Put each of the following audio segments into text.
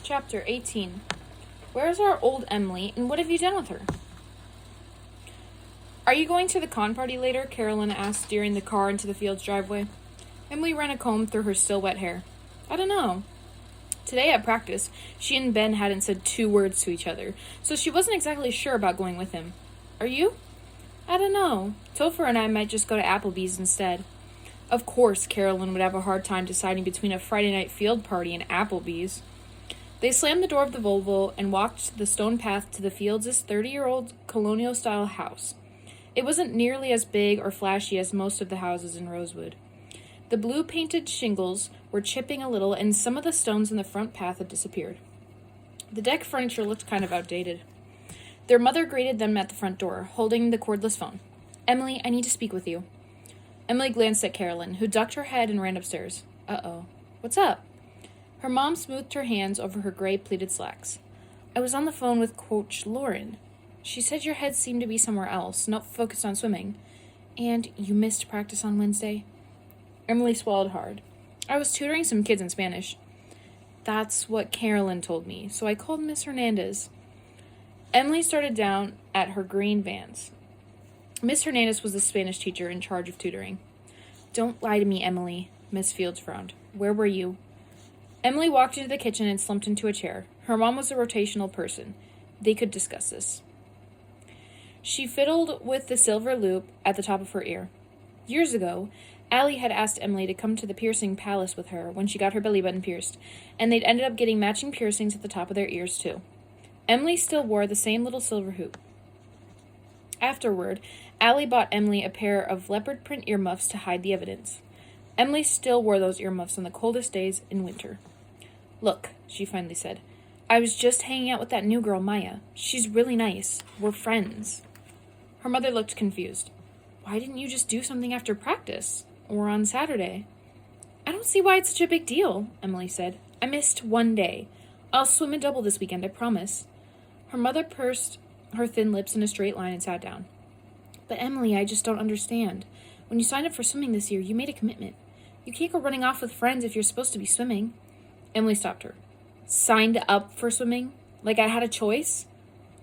Chapter 18. Where's our old Emily, and what have you done with her? Are you going to the con party later? Carolyn asked, steering the car into the field's driveway. Emily ran a comb through her still wet hair. I don't know. Today at practice, she and Ben hadn't said 2 words to each other, so she wasn't exactly sure about going with him. Are you? I don't know. Topher and I might just go to Applebee's instead. Of course, Carolyn would have a hard time deciding between a Friday night field party and Applebee's. They slammed the door of the Volvo and walked the stone path to the Fields' 30-year-old colonial-style house. It wasn't nearly as big or flashy as most of the houses in Rosewood. The blue-painted shingles were chipping a little, and some of the stones in the front path had disappeared. The deck furniture looked kind of outdated. Their mother greeted them at the front door, holding the cordless phone. Emily, I need to speak with you. Emily glanced at Carolyn, who ducked her head and ran upstairs. Uh-oh. What's up? Her mom smoothed her hands over her gray pleated slacks. I was on the phone with Coach Lauren. She said your head seemed to be somewhere else, not focused on swimming. And you missed practice on Wednesday? Emily swallowed hard. I was tutoring some kids in Spanish. That's what Carolyn told me, so I called Miss Hernandez. Emily started down at her green Vans. Miss Hernandez was the Spanish teacher in charge of tutoring. Don't lie to me, Emily, Miss Fields frowned. Where were you? Emily walked into the kitchen and slumped into a chair. Her mom was a rotational person. They could discuss this. She fiddled with the silver loop at the top of her ear. Years ago, Allie had asked Emily to come to the piercing palace with her when she got her belly button pierced, and they'd ended up getting matching piercings at the top of their ears, too. Emily still wore the same little silver hoop. Afterward, Allie bought Emily a pair of leopard print earmuffs to hide the evidence. Emily still wore those earmuffs on the coldest days in winter. Look, she finally said, I was just hanging out with that new girl, Maya. She's really nice. We're friends. Her mother looked confused. Why didn't you just do something after practice? Or on Saturday? I don't see why it's such a big deal, Emily said. I missed 1 day. I'll swim a double this weekend, I promise. Her mother pursed her thin lips in a straight line and sat down. But Emily, I just don't understand. When you signed up for swimming this year, you made a commitment. You can't go running off with friends if you're supposed to be swimming. Emily stopped her. Signed up for swimming? Like I had a choice?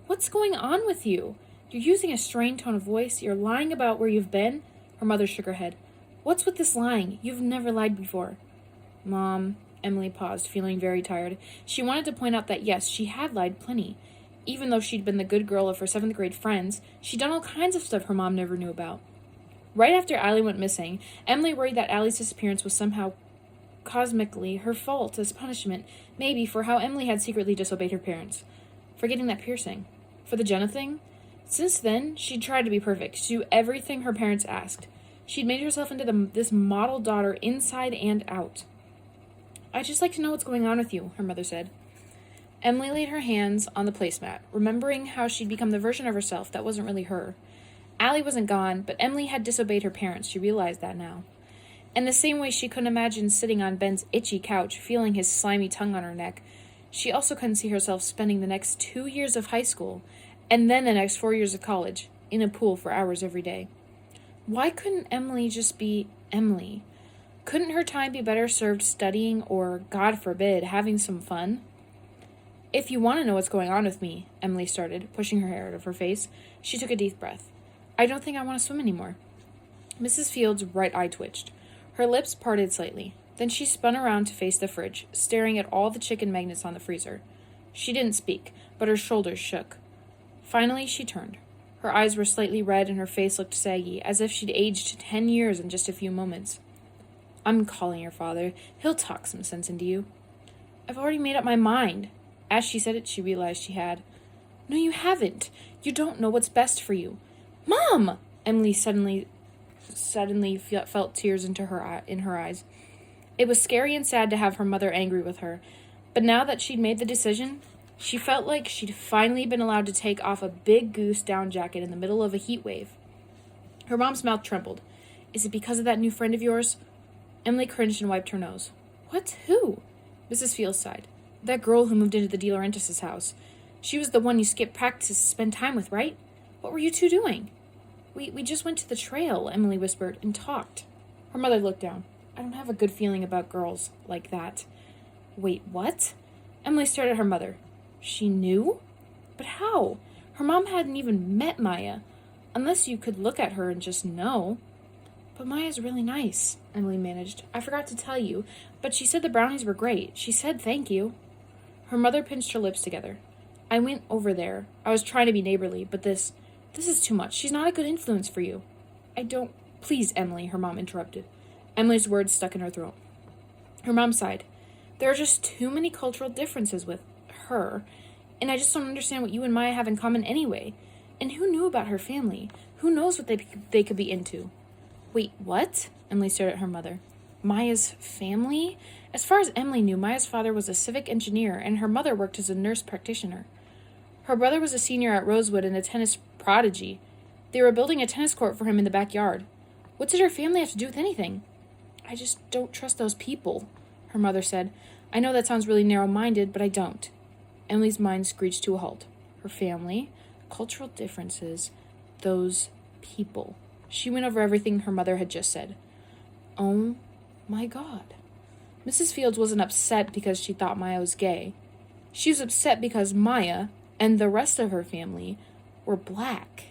What's going on with you? You're using a strained tone of voice. You're lying about where you've been. Her mother shook her head. What's with this lying? You've never lied before. Mom, Emily paused, feeling very tired. She wanted to point out that yes, she had lied plenty. Even though she'd been the good girl of her 7th grade friends, she'd done all kinds of stuff her mom never knew about. Right after Allie went missing, Emily worried that Allie's disappearance was somehow cosmically her fault as punishment, maybe for how Emily had secretly disobeyed her parents. For getting that piercing. For the Jenna thing. Since then, she'd tried to be perfect, to do everything her parents asked. She'd made herself into this model daughter inside and out. I'd just like to know what's going on with you, her mother said. Emily laid her hands on the placemat, remembering how she'd become the version of herself that wasn't really her. Allie wasn't gone, but Emily had disobeyed her parents. She realized that now. In the same way she couldn't imagine sitting on Ben's itchy couch, feeling his slimy tongue on her neck, she also couldn't see herself spending the next 2 years of high school, and then the next 4 years of college, in a pool for hours every day. Why couldn't Emily just be Emily? Couldn't her time be better served studying or, God forbid, having some fun? If you want to know what's going on with me, Emily started, pushing her hair out of her face. She took a deep breath. I don't think I want to swim anymore. Mrs. Fields' right eye twitched. Her lips parted slightly. Then she spun around to face the fridge, staring at all the chicken magnets on the freezer. She didn't speak, but her shoulders shook. Finally, she turned. Her eyes were slightly red and her face looked saggy, as if she'd aged 10 years in just a few moments. I'm calling your father. He'll talk some sense into you. I've already made up my mind. As she said it, she realized she had. No, you haven't. You don't know what's best for you. Mom! Emily suddenly felt tears in her eyes. It was scary and sad to have her mother angry with her, but now that she'd made the decision, she felt like she'd finally been allowed to take off a big goose down jacket in the middle of a heat wave. Her mom's mouth trembled. Is it because of that new friend of yours? Emily cringed and wiped her nose. What? Who? Mrs. Fields sighed. That girl who moved into the De Laurentiis' house. She was the one you skipped practice to spend time with, right? What were you two doing? We just went to the trail, Emily whispered, and talked. Her mother looked down. I don't have a good feeling about girls like that. Wait, what? Emily stared at her mother. She knew? But how? Her mom hadn't even met Maya. Unless you could look at her and just know. But Maya's really nice, Emily managed. I forgot to tell you, but she said the brownies were great. She said thank you. Her mother pinched her lips together. I went over there. I was trying to be neighborly, but this is too much. She's not a good influence for you. I don't... Please, Emily, her mom interrupted. Emily's words stuck in her throat. Her mom sighed. There are just too many cultural differences with her, and I just don't understand what you and Maya have in common anyway. And who knew about her family? Who knows what they could be into? Wait, what? Emily stared at her mother. Maya's family? As far as Emily knew, Maya's father was a civic engineer, and her mother worked as a nurse practitioner. Her brother was a senior at Rosewood and a tennis prodigy. They were building a tennis court for him in the backyard. What did her family have to do with anything? I just don't trust those people, her mother said. I know that sounds really narrow-minded, but I don't. Emily's mind screeched to a halt. Her family, cultural differences, those people. She went over everything her mother had just said. Oh my God. Mrs. Fields wasn't upset because she thought Maya was gay. She was upset because Maya and the rest of her family were black.